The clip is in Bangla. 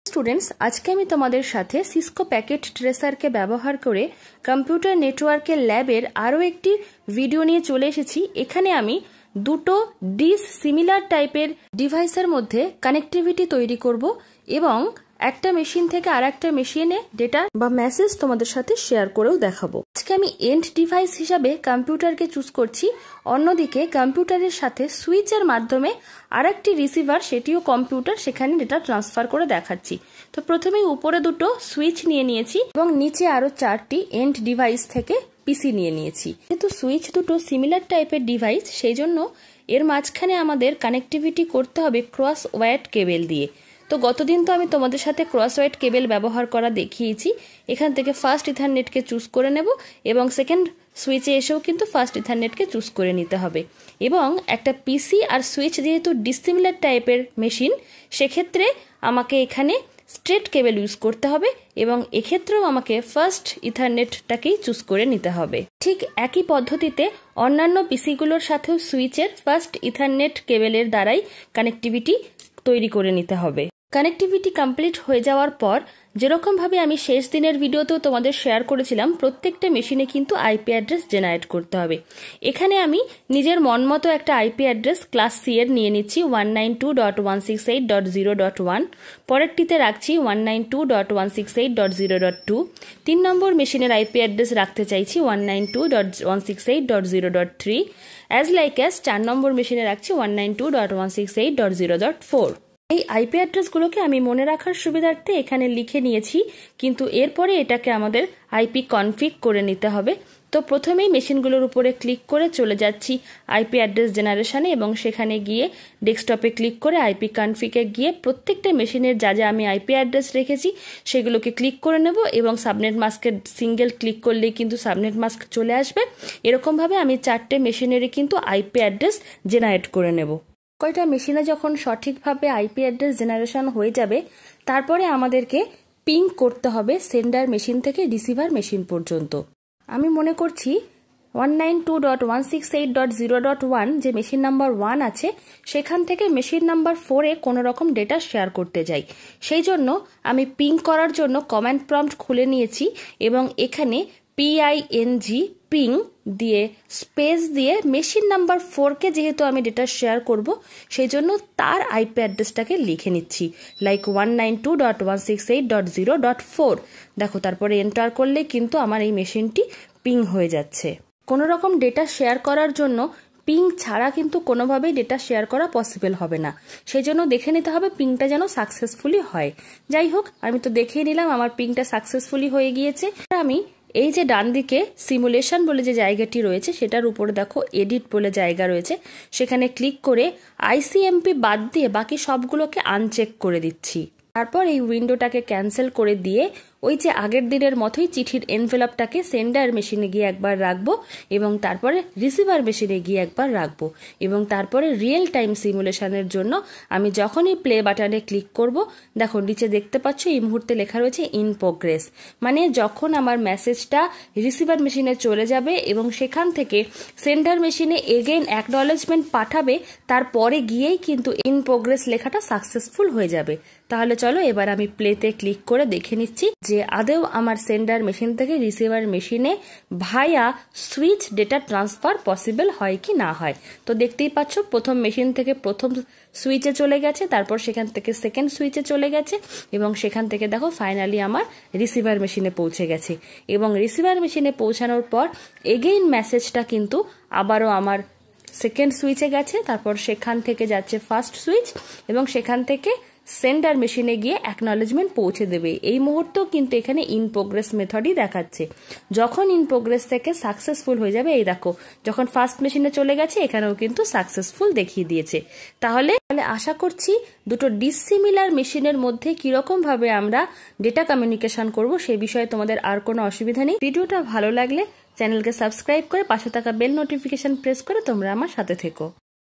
স্টুডেন্টস, আজকে আমি তোমাদের সাথে সিসকো প্যাকেট ট্রেসারকে ব্যবহার করে কম্পিউটার নেটওয়ার্কের ল্যাবের আরও একটি ভিডিও নিয়ে চলে এসেছি। এখানে আমি দুটো সিমিলার টাইপের ডিভাইসের মধ্যে কানেক্টিভিটি তৈরি করব এবং একটা মেশিন থেকে আর একটা মেশিনে ডেটা বা মেসেজ তোমাদের সাথে শেয়ার করেও দেখাবো। আজকে আমি এন্ড ডিভাইস হিসাবে কম্পিউটারকে চুজ করছি, অন্যদিকে কম্পিউটারের সাথে সুইচের মাধ্যমে আরেকটি রিসিভার, সেটিও কম্পিউটার, সেখানে ডেটা ট্রান্সফার করে দেখাচ্ছি। তো প্রথমেই উপরে দুটো সুইচ নিয়ে নিয়েছি এবং নিচে আরো 4টি এন্ড ডিভাইস থেকে পিসি নিয়ে নিয়েছি। যেহেতু সুইচ দুটো সিমিলার টাইপের ডিভাইস, সেই জন্য এর মাঝখানে আমাদের কানেক্টিভিটি করতে হবে ক্রস ওয়্যার্ড কেবল দিয়ে। তো গতদিন তো আমি তোমাদের সাথে ক্রস ওয়্যার্ড কেবল ব্যবহার করা দেখিয়েছি। এখান থেকে ফার্স্ট ইথারনেটকে চুজ করে নেব এবং সেকেন্ড সুইচে এসেও কিন্তু ফার্স্ট ইথারনেটকে চুজ করে নিতে হবে। এবং একটা পিসি আর সুইচ যেহেতু ডিসিমিলার টাইপের মেশিন, সেক্ষেত্রে আমাকে এখানে স্ট্রেট কেবল ইউজ করতে হবে এবং এক্ষেত্রেও আমাকে ফার্স্ট ইথারনেটটাকেই চুজ করে নিতে হবে। ঠিক একই পদ্ধতিতে অন্যান্য পিসিগুলোর সাথেও সুইচের ফার্স্ট ইথারনেট কেবলের দ্বারাই কানেক্টিভিটি তৈরি করে নিতে হবে। কানেক্টিভিটি কমপ্লিট হয়ে যাওয়ার পর যেরকম ভাবে আমি শেষ দিনের ভিডিওতেও তোমাদের শেয়ার করেছিলাম, প্রত্যেকটা মেশিনে কিন্তু আইপি অ্যাড্রেস জেনারেট করতে হবে। এখানে আমি নিজের মন মতো একটা আইপি অ্যাড্রেস ক্লাস সি এর নিয়ে নিচ্ছি 192.168.0.1, পরেরটিতে রাখছি 192.168.0.2, 3 নম্বর মেশিনের আইপি অ্যাড্রেস রাখতে চাইছি 192.168.0.3, অ্যাজ লাইক অ্যাজ 4 নম্বর মেশিনে রাখছি 192.168.0.4। এই আইপি অ্যাড্রেসগুলোকে আমি মনে রাখার সুবিধার্থে এখানে লিখে নিয়েছি, কিন্তু এরপরে এটাকে আমাদের আইপি কনফিগ করে নিতে হবে। তো প্রথমেই মেশিনগুলোর উপরে ক্লিক করে চলে যাচ্ছি আইপি অ্যাড্রেস জেনারেশনে এবং সেখানে গিয়ে ডেস্কটপে ক্লিক করে আইপি কনফিগে গিয়ে প্রত্যেকটা মেশিনের যা যা আমি আইপি অ্যাড্রেস রেখেছি সেগুলোকে ক্লিক করে নেব এবং সাবনেট মাস্কের সিঙ্গেল ক্লিক করলেই কিন্তু সাবনেট মাস্ক চলে আসবে। এরকমভাবে আমি 4টে মেশিনেরই কিন্তু আইপি অ্যাড্রেস জেনারেট করে নেব। কয়টা মেশিনে যখন সঠিকভাবে আইপি অ্যাড্রেস জেনারেশন হয়ে যাবে, তারপরে আমাদেরকে পিং করতে হবে সেন্ডার মেশিন থেকে রিসিভার মেশিন পর্যন্ত। আমি মনে করছি 192.168.0.1 যে মেশিন নাম্বার 1 আছে, সেখান থেকে মেশিন নাম্বার 4-এ কোনো রকম ডেটা শেয়ার করতে যাই। সেই জন্য আমি পিং করার জন্য কমান্ড প্রম্পট খুলে নিয়েছি এবং এখানে পিং দিয়ে স্পেস দিয়ে মেশিন নাম্বার 4-কে যেহেতু আমি ডেটা শেয়ার করব, সেই জন্য তার আইপি অ্যাড্রেসটাকে লিখে নিচ্ছি লাইক 192.168.0.4। দেখো, তারপরে এন্টার করলে কিন্তু আমার এই মেশিনটি পিং হয়ে যাচ্ছে। কোনো রকম ডেটা শেয়ার করার জন্য পিং ছাড়া কিন্তু কোনোভাবেই ডেটা শেয়ার করা পসিবল হবে না। সেই জন্য দেখে নিতে হবে পিংটা যেন সাকসেসফুলি হয়। যাই হোক, আমি তো দেখেই নিলাম আমার পিংটা সাকসেসফুলি হয়ে গিয়েছে। আমি এই যে ডান দিকে সিমুলেশন বলে যে জায়গাটি রয়েছে, সেটার উপরে দেখো এডিট বলে জায়গা রয়েছে, সেখানে ক্লিক করে আইসিএমপি বাদ দিয়ে বাকি সবগুলোকে আনচেক করে দিচ্ছি। তারপর এই উইন্ডোটাকে ক্যান্সেল করে দিয়ে ওই যে আগের দিনের মতোই চিঠির এনভেলপটাকে সেন্ডার মেশিনে গিয়ে একবার রাখবো এবং তারপরে রিসিভার মেশিনে গিয়ে একবার রাখবো এবং তারপরে রিয়েল টাইম সিমুলেশনের জন্য আমি যখনই প্লে বাটনে ক্লিক করব, দেখো নিচে দেখতে পাচ্ছ এই মুহূর্তে লেখা রয়েছে ইন প্রোগ্রেস, মানে যখন আমার মেসেজটা রিসিভার মেশিনে চলে যাবে এবং সেখান থেকে সেন্ডার মেশিনে এগেইন অ্যাকনলেজমেন্ট পাঠাবে, তারপরে গিয়েই কিন্তু ইন প্রোগ্রেস লেখাটা সাকসেসফুল হয়ে যাবে। তাহলে চলো এবার আমি প্লেতে ক্লিক করে দেখে নিচ্ছি যে আদৌ আমার সেন্ডার মেশিন থেকে রিসিভার মেশিনে ভায়া সুইচ ডেটা ট্রান্সফার পসিবল হয় কি না হয়। তো দেখতেই পাচ্ছ প্রথম মেশিন থেকে প্রথম সুইচে চলে গেছে, তারপর সেখান থেকে সেকেন্ড সুইচে চলে গেছে এবং সেখান থেকে দেখো ফাইনালি আমার রিসিভার মেশিনে পৌঁছে গেছে এবং রিসিভার মেশিনে পৌঁছানোর পর এগেইন মেসেজটা কিন্তু আবারও আমার সেকেন্ড সুইচে গেছে, তারপর সেখান থেকে যাচ্ছে ফার্স্ট সুইচ এবং সেখান থেকে সেন্ডার মেশিনে গিয়ে অ্যাকনলেজমেন্ট পৌঁছে দেবে। এই মুহূর্তেও কিন্তু এখানে ইন প্রোগ্রেস মেথডই দেখাচ্ছে। যখন ইন প্রোগ্রেস থেকে সাকসেসফুল হয়ে যাবে, এই দেখো যখন ফার্স্ট মেশিনে চলে গেছে এখানেও কিন্তু সাকসেসফুল দেখিয়ে দিয়েছে। তাহলে আশা করছি দুটো ডিসিমিলার মেশিনের মধ্যে কিরকম ভাবে আমরা ডেটা কমিউনিকেশন করব সে বিষয়ে তোমাদের আর কোনো অসুবিধা নেই। ভিডিওটা ভালো লাগলে চ্যানেলকে সাবস্ক্রাইব করে পাশে থাকা বেল নোটিফিকেশন প্রেস করে তোমরা আমার সাথে থেকো।